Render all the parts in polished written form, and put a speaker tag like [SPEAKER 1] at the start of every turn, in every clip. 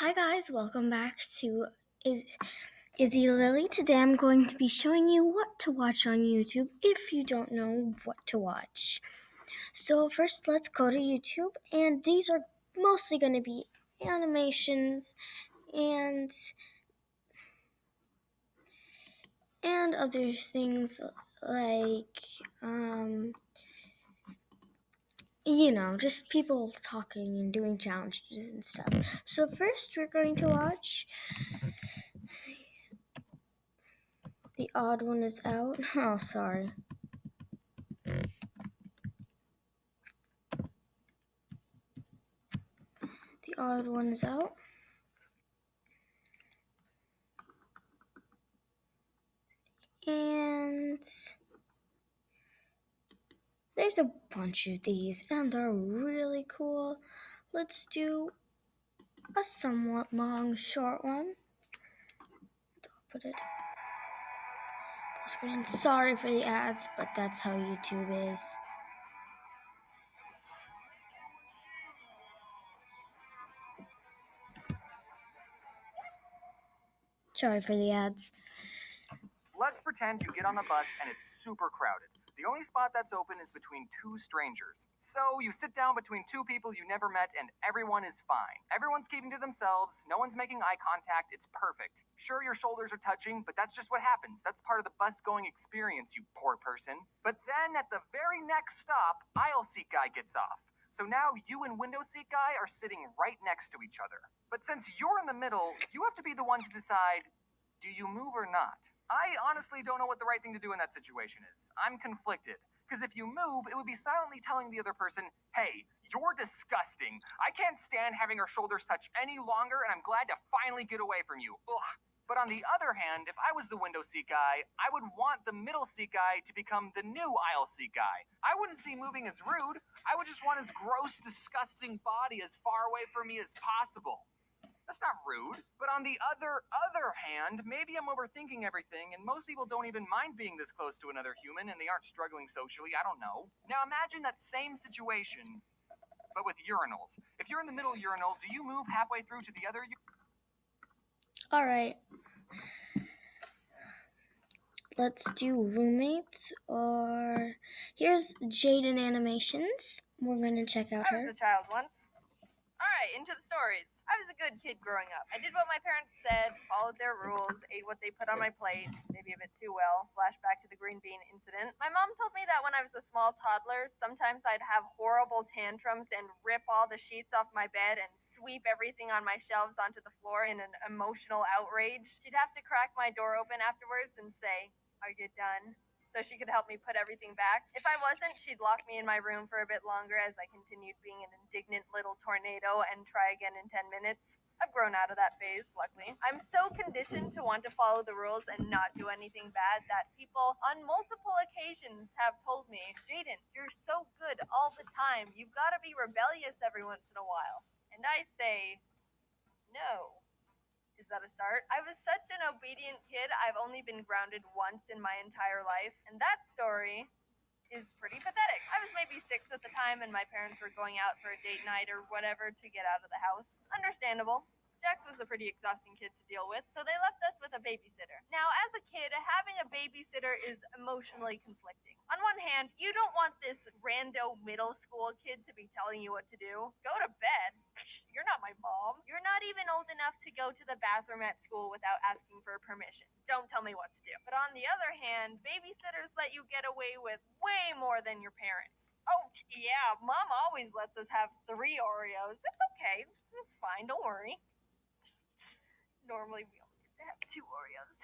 [SPEAKER 1] Hi guys, welcome back to Izzy Lily. Today I'm going to be showing you what to watch on YouTube if you don't know what to watch. So first let's go to YouTube, and these are mostly going to be animations and other things like just people talking and doing challenges and stuff. So first we're going to watch The Odd One Is Out. Oh, sorry. The Odd One Is Out. And there's a bunch of these, and they're really cool. Let's do a somewhat long, short one. I'll put it full screen. Sorry for the ads, but that's how YouTube is. Sorry for the ads.
[SPEAKER 2] Let's pretend you get on a bus and it's super crowded. The only spot that's open is between two strangers. So you sit down between two people you never met and everyone is fine. Everyone's keeping to themselves, no one's making eye contact, it's perfect. Sure, your shoulders are touching, but that's just what happens. That's part of the bus going experience, you poor person. But then at the very next stop, aisle seat guy gets off. So now you and window seat guy are sitting right next to each other. But since you're in the middle, you have to be the one to decide, do you move or not? I honestly don't know what the right thing to do in that situation is. I'm conflicted. Because if you move, it would be silently telling the other person, hey, you're disgusting. I can't stand having our shoulders touch any longer, and I'm glad to finally get away from you. Ugh. But on the other hand, if I was the window seat guy, I would want the middle seat guy to become the new aisle seat guy. I wouldn't see moving as rude. I would just want his gross, disgusting body as far away from me as possible. That's not rude. But on the other hand, maybe I'm overthinking everything, and most people don't even mind being this close to another human, and they aren't struggling socially. I don't know. Now imagine that same situation, but with urinals. If you're in the middle urinal, do you move halfway through to the other?
[SPEAKER 1] Alright. Let's do roommates, or here's Jaden Animations. We're going to check out
[SPEAKER 3] I was
[SPEAKER 1] her.
[SPEAKER 3] a child once. Alright, into the stories. I was a good kid growing up. I did what my parents said, followed their rules, ate what they put on my plate, maybe a bit too well. Flashback to the green bean incident. My mom told me that when I was a small toddler, sometimes I'd have horrible tantrums and rip all the sheets off my bed and sweep everything on my shelves onto the floor in an emotional outrage. She'd have to crack my door open afterwards and say, "Are you done?" so she could help me put everything back. If I wasn't, she'd lock me in my room for a bit longer as I continued being an indignant little tornado and try again in 10 minutes. I've grown out of that phase, luckily. I'm so conditioned to want to follow the rules and not do anything bad that people on multiple occasions have told me, "Jaden, you're so good all the time. You've got to be rebellious every once in a while." And I say, no. Is that a start? I was such an obedient kid, I've only been grounded once in my entire life, and that story is pretty pathetic. I was maybe 6 at the time, and my parents were going out for a date night or whatever to get out of the house. Understandable. Jax was a pretty exhausting kid to deal with, so they left us with a babysitter. Now, as a kid, having a babysitter is emotionally conflicting. On one hand, you don't want this rando middle school kid to be telling you what to do. Go to bed. You're not my mom. You're not even old enough to go to the bathroom at school without asking for permission. Don't tell me what to do. But on the other hand, babysitters let you get away with way more than your parents. Oh, yeah, mom always lets us have 3 Oreos. It's okay. It's fine. Don't worry. Normally we only get to have 2 Oreos.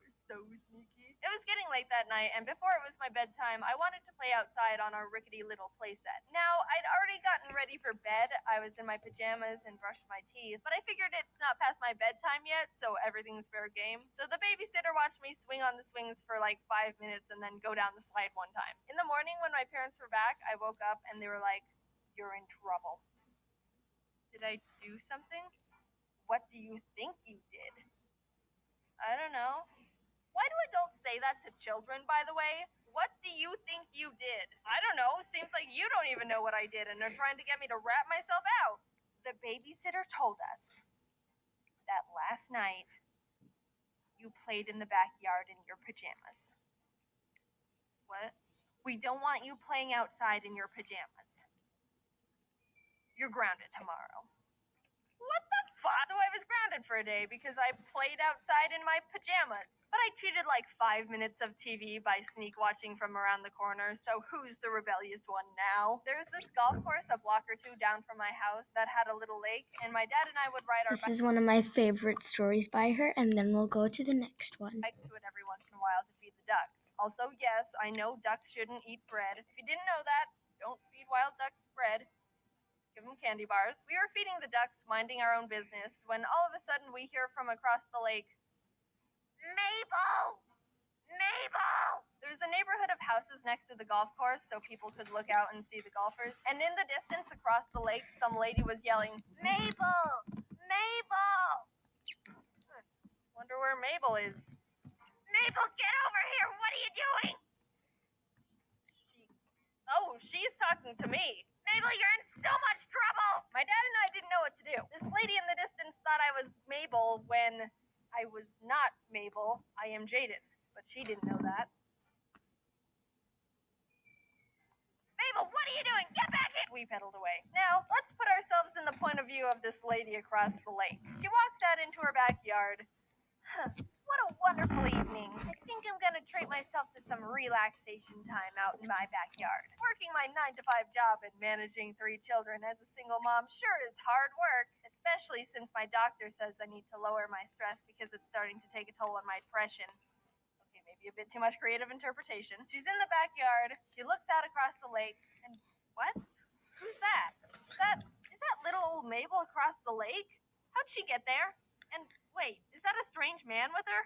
[SPEAKER 3] We're so sneaky. It was getting late that night, and before it was my bedtime, I wanted to play outside on our rickety little playset. Now, I'd already gotten ready for bed. I was in my pajamas and brushed my teeth, but I figured it's not past my bedtime yet, so everything's fair game. So the babysitter watched me swing on the swings for like 5 minutes and then go down the slide one time. In the morning, when my parents were back, I woke up and they were like, "You're in trouble." Did I do something? What do you think you did? I don't know. Why do adults say that to children, by the way? What do you think you did? I don't know. Seems like you don't even know what I did and are trying to get me to rat myself out. The babysitter told us last night you played in the backyard in your pajamas. What? We don't want you playing outside in your pajamas. You're grounded tomorrow. What the fuck? So I was grounded for a day because I played outside in my pajamas. But I cheated like 5 minutes of TV by sneak watching from around the corner, so who's the rebellious one now? There's this golf course a block or two down from my house that had a little lake, and my dad and I would ride our
[SPEAKER 1] This is one of my favorite stories by her, and then we'll go to the next one.
[SPEAKER 3] bike to it every once in a while to feed the ducks. Also, yes, I know ducks shouldn't eat bread. If you didn't know that, don't feed wild ducks bread. Give them candy bars. We were feeding the ducks, minding our own business, when all of a sudden we hear from across the lake, Mabel! Mabel! There's a neighborhood of houses next to the golf course so people could look out and see the golfers. And in the distance across the lake, some lady was yelling, Mabel! Mabel! Wonder where Mabel is. Mabel, get over here! What are you doing? She's talking to me. Mabel, you're in so much trouble! My dad and I didn't know what to do. This lady in the distance thought I was Mabel when I was not Mabel. I am Jaden, but she didn't know that. Mabel, what are you doing? Get back here! We pedaled away. Now, let's put ourselves in the point of view of this lady across the lake. She walks out into her backyard. What a wonderful evening. I think I'm gonna treat myself to some relaxation time out in my backyard. Working my 9-to-5 job and managing 3 children as a single mom sure is hard work, especially since my doctor says I need to lower my stress because it's starting to take a toll on my depression. Okay, maybe a bit too much creative interpretation. She's in the backyard. She looks out across the lake, and what? Who's that? Is that little old Mabel across the lake? How'd she get there? And wait, is that a strange man with her?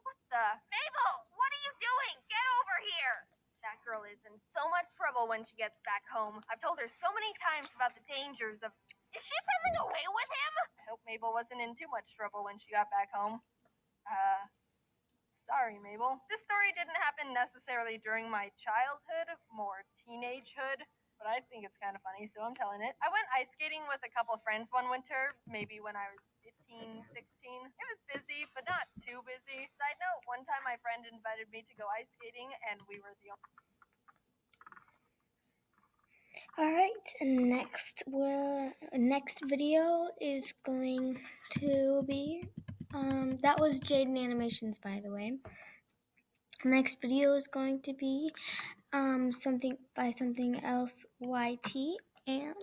[SPEAKER 3] What the? Mabel, what are you doing? Get over here! That girl is in so much trouble when she gets back home. I've told her so many times about the dangers of... Is she running away with him? I hope Mabel wasn't in too much trouble when she got back home. Sorry, Mabel. This story didn't happen necessarily during my childhood, more teenagehood, but I think it's kind of funny, so I'm telling it. I went ice skating with a couple of friends one winter, maybe when I was 15, 16. It was busy, but not too busy. Side note, one time my friend invited me to go ice skating, and we were the only...
[SPEAKER 1] Alright, next video is going to be, that was Jaden Animations, by the way. Next video is going to be something else YT, and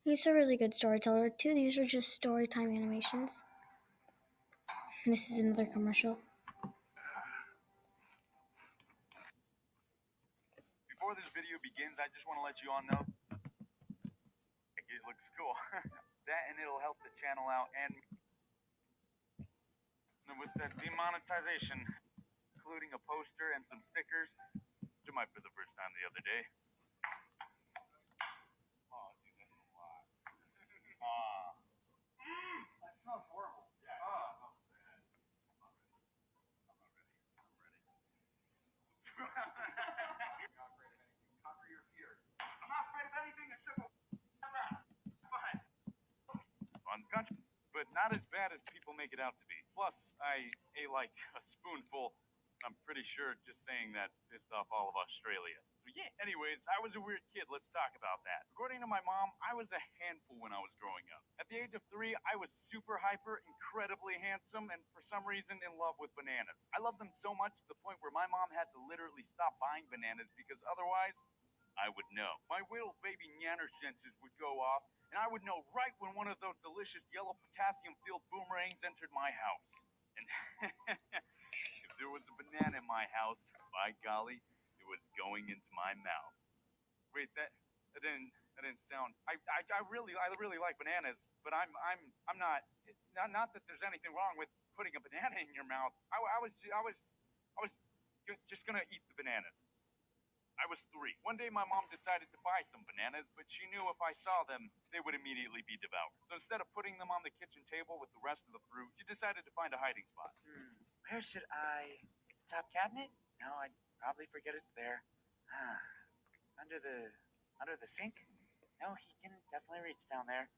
[SPEAKER 1] he's a really good storyteller too. These are just story time animations. This is another commercial.
[SPEAKER 4] Before this video begins, I just want to let you all know it looks cool. That, and it'll help the channel out, and with that demonetization, including a poster and some stickers, to my for the first time the other day. Oh, dude, that's a lot. That smells horrible. Yeah. I'm not ready. Conquer your fears. I'm not afraid of anything except for fine. Unconscious, but not as bad as people make it out to be. Plus, I ate like a spoonful. I'm pretty sure just saying that pissed off all of Australia. So yeah, anyways, I was a weird kid. Let's talk about that. According to my mom, I was a handful when I was growing up. At the age of 3, I was super hyper, incredibly handsome, and for some reason in love with bananas. I loved them so much to the point where my mom had to literally stop buying bananas because otherwise, I would know. My little baby nanner senses would go off, and I would know right when one of those delicious yellow potassium-filled boomerangs entered my house. And if there was a banana in my house, by golly, it was going into my mouth. Wait, that didn't sound. I really like bananas, but I'm not that there's anything wrong with putting a banana in your mouth. I was just gonna eat the bananas. I was 3. One day my mom decided to buy some bananas, but she knew if I saw them, they would immediately be devoured. So instead of putting them on the kitchen table with the rest of the fruit, she decided to find a hiding spot.
[SPEAKER 5] Where should I... Top cabinet? No, I'd probably forget it's there. Under the sink? No, he can definitely reach down there.